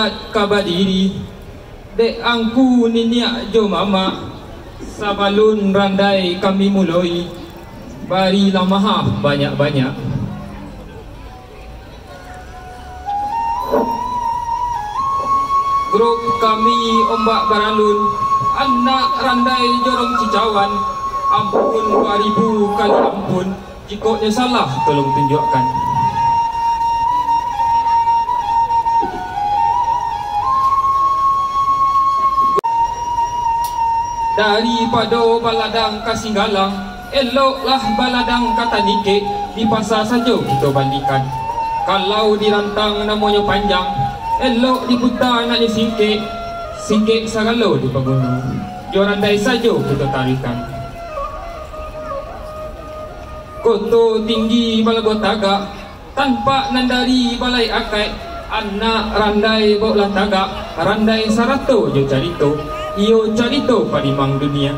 ingat kabadiri dek angku niniak jo mama sabalun randai kami mulai barilah maaf banyak-banyak. Grup kami ombak baralun anak randai jorong cicawan ampun 2000 kali ampun jika salah tolong tunjukkan. Daripada baladang Kasinggalang, eloklah baladang Katanike, di pasar saja kita bandingkan. Kalau dirantang namanya panjang, elok diputar nak disingkit, singkit sagalo di pegunung. Jorandai saja kita tarikan. Koto tinggi balago tagak, tanpa nandari balai akad, anak randai boklah tagak, randai sarato jo carito. Iyo carito parimang dunia.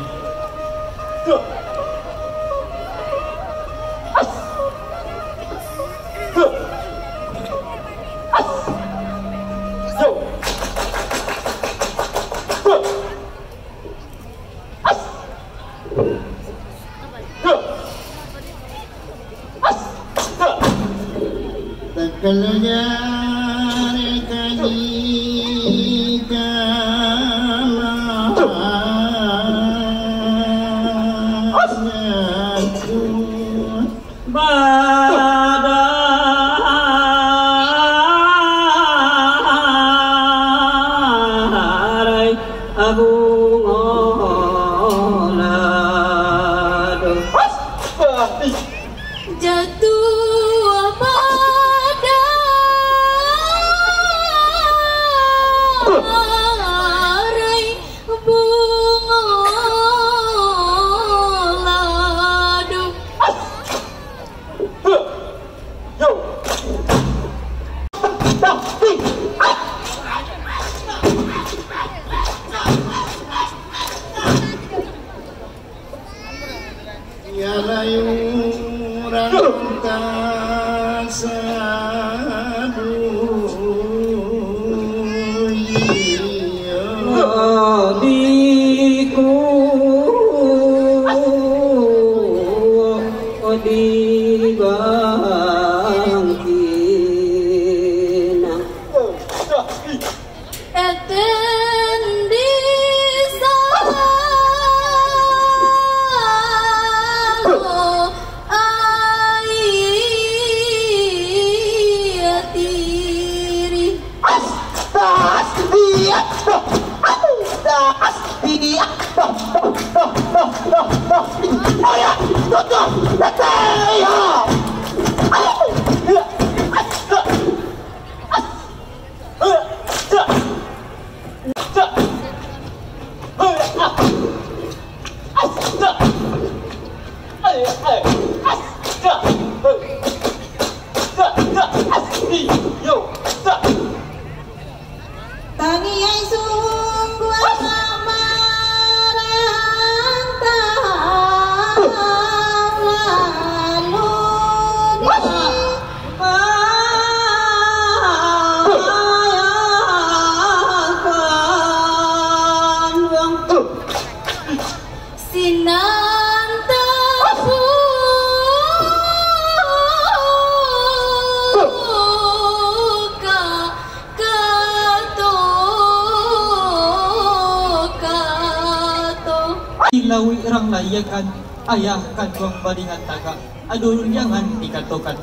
Lawi orang layakan ayah kan tuang badingan tagak aduh jangan dikatokan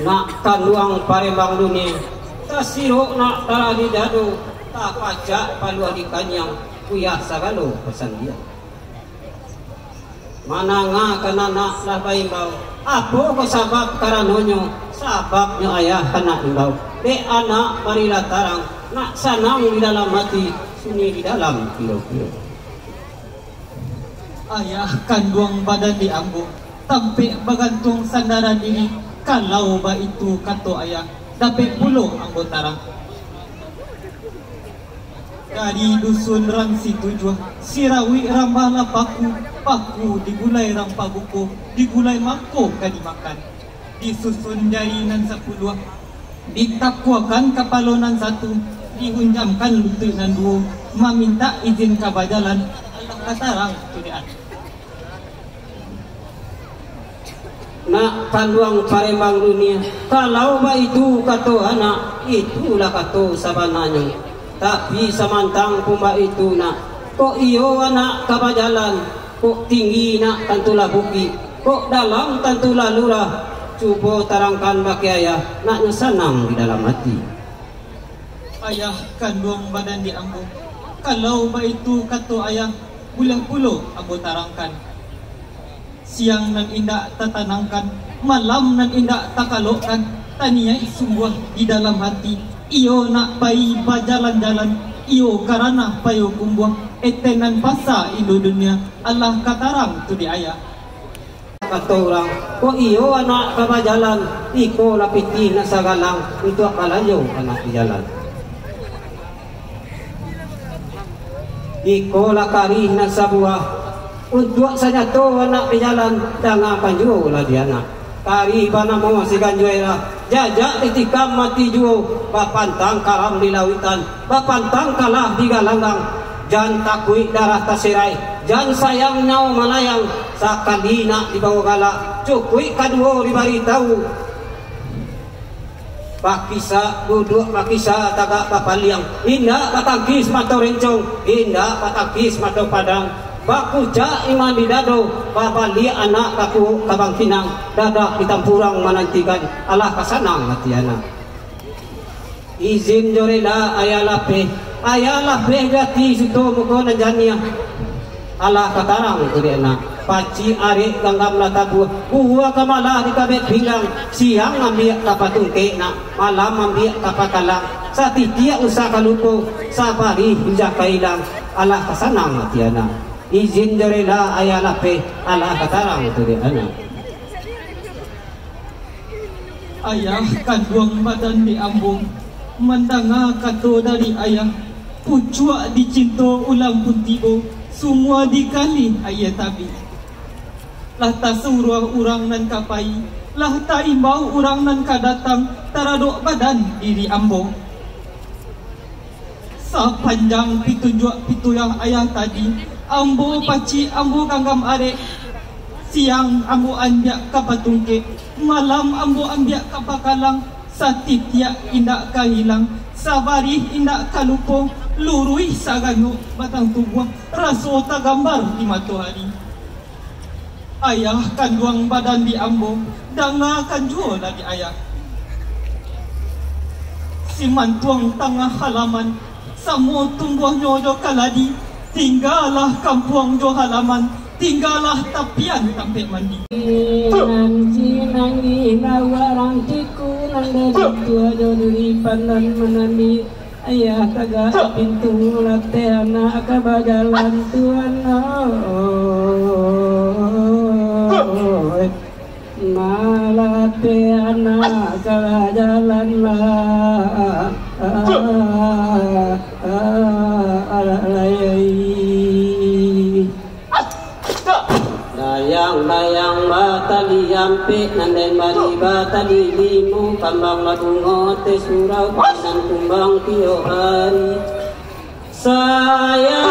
nak kaluang parembang dunia tasiro nak tarani dadu tak pajak paluah di kanyang kuyah sagalo pesan dia mana nga kanana lah baimbau apa ko sabab karanonyo sababnya ayah kana imbau de anak barila tarang nak sanang di dalam hati sunyi di dalam kilo-kilo ayah kanduang badan diambu tampik bagantung sandaran diri kalau ba itu kato ayah dapat puluh anggotarang Dari dusun rang situjua, sirawi rambahlah paku digulai rang pabuko, digulai mako kadi makan. Disusun jarinan 10, ditakwakan kapalonan 1, dihunjamkan lutunan 2, meminta izin kabajalan, Allah katarang tudian. Nak panduang parembang dunia, kalau ba itu kato anak, itulah kato sabananya. Tapi samantang pumba itu nak, kok iyo anak kabajalan, kok tinggi nak tantulah bukit, kok dalam tantulah lurah. Cuba tarangkan bagi ayah, nak senang di dalam hati. Ayah kandung badan di ambo, kalau ba itu kato ayah, bulan puluh ambo tarangkan. Siang nan indak tatanangkan, malam nan indak takalokkan, taniai sungguh di dalam hati. Iyo nak bayi bajalan-jalan, iyo karana payo kumbuah, etenan pasa indo dunia, Allah katarang tu di ayah. Kata orang, kok iyo anak kabajalan, iko lapiti na sagalang, itu akalayo anak di jalan. Iko lakari na sabuah, untuk saja to anak di jalan, jangan panjuo lah dia anak. Kari bana mo si kanjuera, jajak ditikam mati juo, bapantang karam di lawitan, bapantang kalah di galanggang, jan takui darah tasirai, jan sayang nyau malayang, sakalina di bawah galak, cukui kaduo di baritahu. Pakisa duduk pakisa tagak papaliang, indah patagis mato rencong, indah patagis mato padang. Bakuja iman di dado, babali anak kaku kabang kinang, dadah ditampurang menantikan, Allah kasanang hati anak. Izin jorela ayalah pe jati suto muko najania, Allah katarang uri anak. Paci are ganggam latabu, buah kamalah di kabet pinggang, siang ambil kapatungke nak, malam ambil kapakalang, satitia usah kalupo, sabari hijah kailang, Allah kasanang hati anak. Izin jorela ayalah pe, Allah katarang itu dia anak. Ayah kandung badan di ambung, mendanga kato dari ayah, pucuk dicinto ulang pun tibo, semua dikali ayah tabi. Lah tak suruh orang nan kapai, lah tak imbau orang nan kadatang, taradok badan diri ambung. Sepanjang pitu yang ayah tadi, ambo paci ambo ganggam are, siang ambo ambiak kapatungke, malam ambo ambiak kapakalang, satitiak indak kahilang, sabari indak kalupo, lurui sagano batang tubuh, raso tagambar di matahari. Ayah kandung badan di ambo, danga kanjuo lagi ayah. Simantuang tengah halaman, samo tumbuh nyojo kaladi, tinggallah kampung jo halaman, tinggallah tapian sampai mandi. Nangi nawarang tiku nang dari tua joduri pandan menandi, ayah taga pintu late anak kabajalan tuan malate anak kabajalan lah. Layang batali ampe nandai mari batali limu kambang labungo te surau dan kumbang tio hari sayang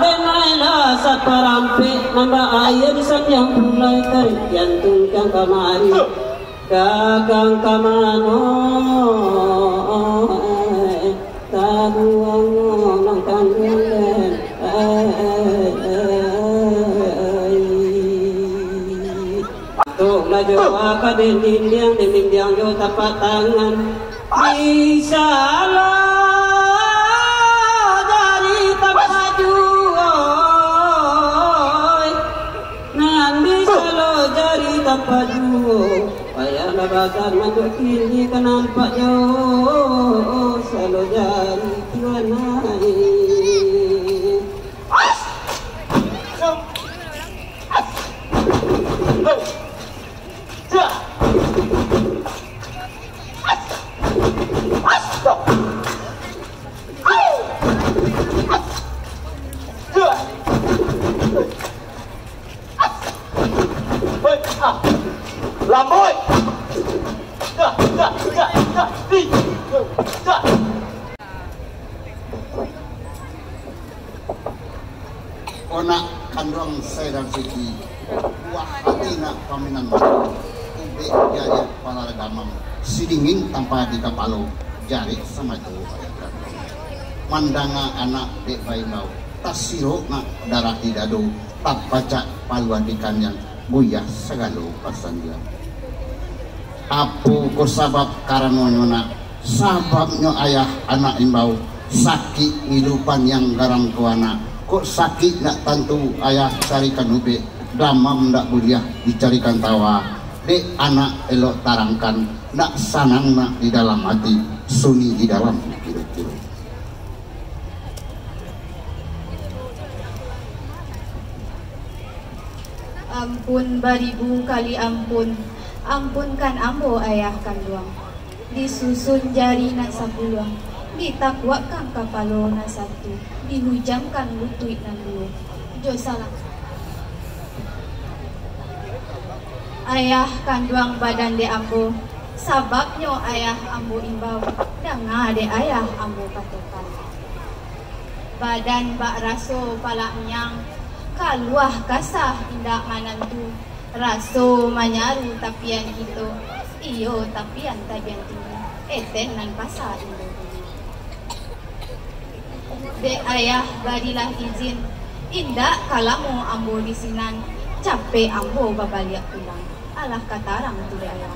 denailah saparampe nambah air sanyang mulai tarik jantung kang kamari kakang kamano tabuang nang tanggulen lajoaka dinding jo tapak tangan bisa lah dari tapaju nan bisa lo dari tapaju payah lah badan maju kini kan nampak jo selalu jari tuan naik. Lamboy. Onak kandung saya dan Siti wah hatina paminan ube jaya pala damang sidingin tanpa di kapalo jari sama itu mandanga anak dek bayi mau tasiro nak darah didado tak baca paluan ikannya buyah segalo pasan dia apu ko sabab karanonyona sababnya ayah anak imbau sakit hidupan yang garang kuana kok sakit nak tentu ayah carikan ube damam ndak kuliah dicarikan tawa dek anak elok tarangkan ndak sanang nak di dalam hati sunyi di dalam kira-kira ampun baribu kali ampun ampunkan ambo ayah kandung disusun jari nan sapuluang ditakwakan kapalo na satu dihujamkan lutut nan dua jo salah ayah kandung badan de ambo sababnya ayah ambo imbau danga de ayah ambo patokan badan bak raso palak nyang kaluah kasah indak manantu raso manyaru tapian itu iyo tapian tabian tinggi eten nan pasar indo de ayah barilah izin indak kalamu ambo disinan capek ambo babaliak pulang alah katarang tu de ayah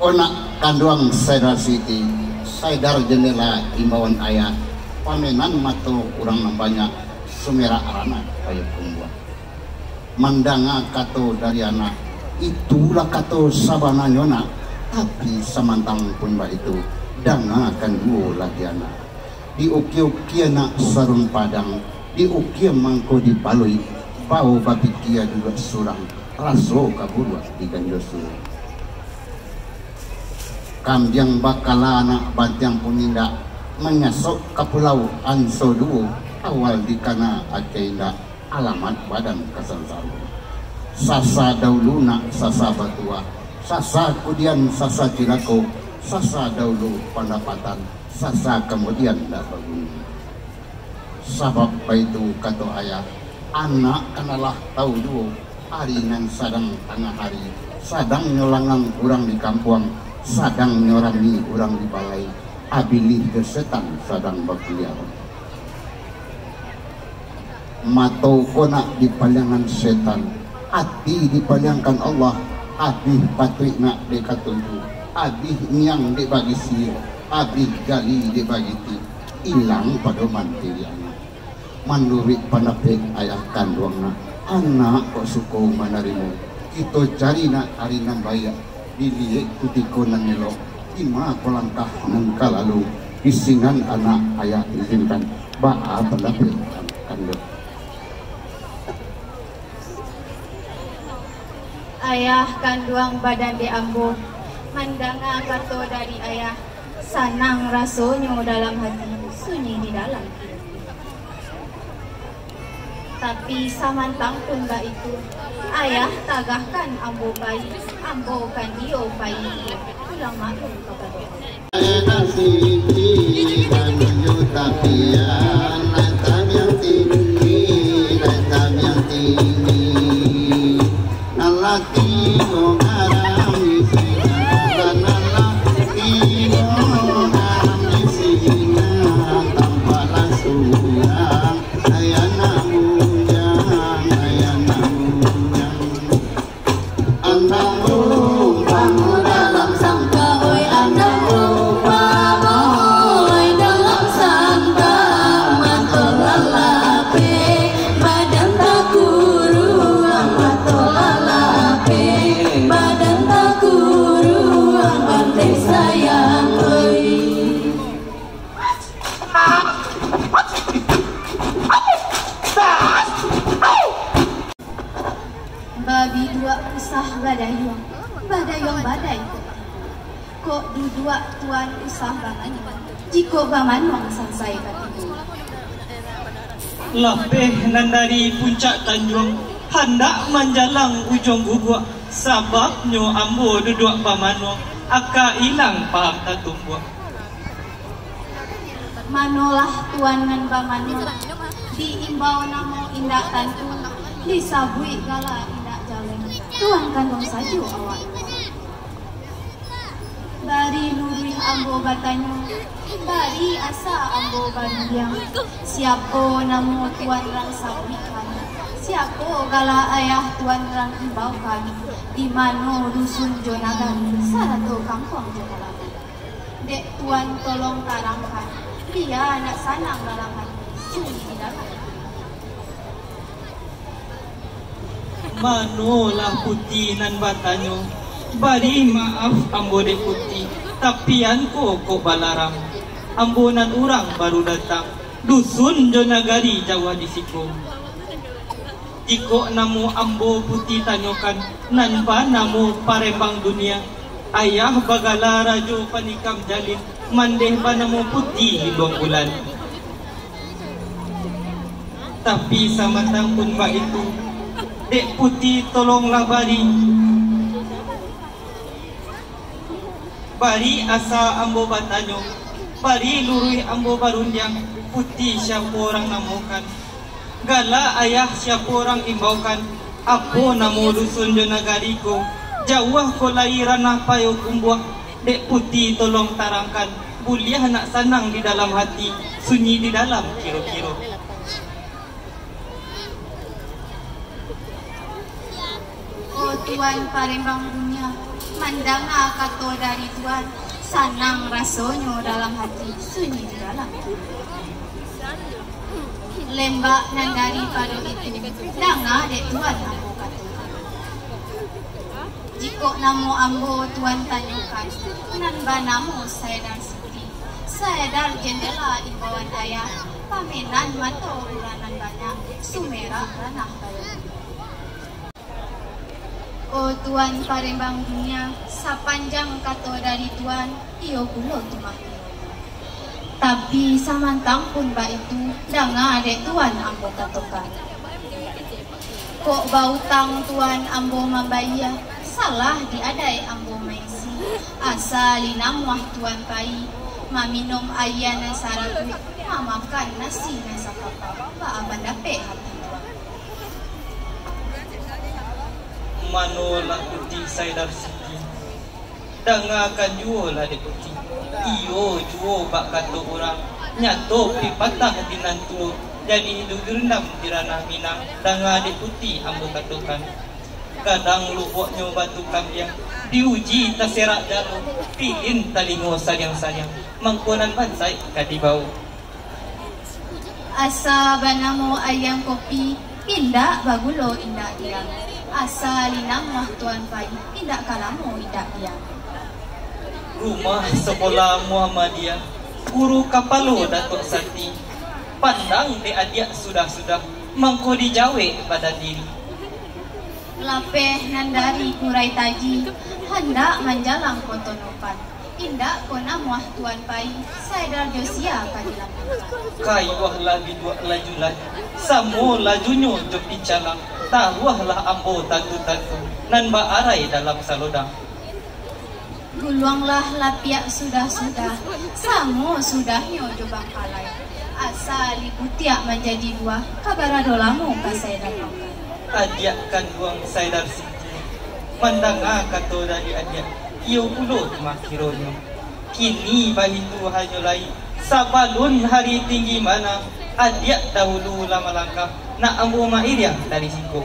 onak kanduang Saidar Siti Saidar jendela imbauan ayah pamenan mato kurang banyak sumera arana kayu kumbuan mandanga kato dari anak itulah kato sabana nyona tapi samantang pun ba itu danga akan duo lagi anak di uki-uki anak sarung padang di uki mangko di palui bau babi kia juga surang raso kabulwa di ganjosu kamjang bakala anak bantiang puninda menyasok ke pulau Anso duo awal di kana acainda alamat badan kasansaru sasa dauluna sasa batua sasa kemudian sasa cilako sasa dahulu pendapatan sasa kemudian dapat bunyi sabab itu kata ayah anak kanalah tahu dulu hari nan sadang tengah hari sadang nyolangang orang di kampung sadang nyorangi orang di balai abilih ke setan sadang berkeliar matau konak di palangan setan hati dipalangkan Allah abih patrik nak dekatundu abih nyang de bagi sir abih gali de bagi ti ilang pada mantiriana menurut panapek ayah kandungna anak kok suko manarimu kita cari nak hari nan bayak dilihat kutiko nan nelo ima kolangkah nan kalalu isingan anak ayah izinkan baa panapek kandung ayah kandung badan de ambo mandanga kato dari ayah sanang rasonyo dalam hati sunyi di dalam tapi samantang pun ba itu ayah tagahkan ambo bayi ambo kan iyo bayi pulang maklum kepada badai kok dua tuan usah bangan jika bamanong sansai katimu lapeh nan dari puncak Tanjung hendak menjalang ujung gubuk, sababnya ambo duduk pamano, aka hilang paham tatumbuh. Manolah tuan ngan pamano, diimbau namo indak tantu, disabui gala indak jaleng, tuan kandung saju awak. Bari lurih ambo batanyo, bari asa ambo bandiang, siapo namo tuan rang sabikan, siapo gala ayah tuan rang imbaukan, di mano dusun Jonagan, sarato kampung Jonagan. Dek tuan tolong tarangkan, dia nak sanang dalam hati, sunyi di dalam. Manolah putih nan batanyo, bari maaf ambo dek putih, tapi anko kok balaram. Ambo nan urang baru datang, dusun Jonagari Jawa di Siko. Iko namo ambo putih tanyokan, nan pa namo parembang dunia. Ayah bagala rajo panikam jalin, mandeh pa namo putih hiluang bulan. Tapi samatang pun ba itu, dek putih tolonglah bari asa ambo batanyo, bari lurui ambo barunjang, putih siapa orang namukan, gala ayah siapa orang imbaukan, apo namo dusun Jonagari ko, jauh ko lahiran payo kumbuah, dek putih tolong tarangkan, buliah nak sanang di dalam hati, sunyi di dalam kiro-kiro. Oh tuan parembang dunia, mandanga kato dari tuan, sanang rasonyo dalam hati, sunyi di dalam. Lembak nan dari pada itu, danga dek tuan ambo kato. Jiko namo ambo tuan tanyakan, nan ba namo saya dan siti, saya dar jendela imbauan ayah, pamenan mato uranan banyak, sumera ranah kayo. Oh tuan parembang dunia, sapanjang kato dari tuan, iyo kulo tumaki. Tapi samantang pun ba itu, danga adek tuan ambo katokan. Kok bautang tuan ambo mambaya, salah diadai ambo maisi. Asa linamuah tuan pai, maminum ayana saragu, mamakan nasi nasa kapal, ba abandape hati tuan. Manolah putih saya dar siki, danga akan jual lah dek putih. Iyo jual bak kato orang, nyato pipatah dinantu, jadi hidup direndam di ranah Minang, danga dek putih ambo katokan. Kadang lubuknya batu kambiang, diuji taserak jalo, pilin talingo sayang-sayang, mangkonan bansai kadibau. Asa banamo ayam kopi, indak bagulo indak diam. Asa linamah tuan pai, indak kalamo indak diam. Rumah sekolah Muhammadiyah, guru kapalo Datuk Sati, pandang de adik sudah-sudah, mangko dijawe pada diri. Lapeh nandari kurai taji, hendak menjalang kotonopan, indak kona muah tuan pai, saya dar josia kadilapan. Kaiwah lagi dua lajulan, samo lajunyo jopi calang, tahuahlah ambo tatu-tatu, nan ba arai dalam salodang. Guluanglah lapiak sudah-sudah, samo sudahnya jobang kalai. Asa liputiak menjadi dua, kabar adolamu kasai dapangkan. Adiak kan buang saya dari sini, pandang kato dari adiak, iyo ulo makironyo. Kini bahitu hanya lain, sabalun hari tinggi mana, adiak dahulu lama langkah, nak ambo mairiang dari Siko.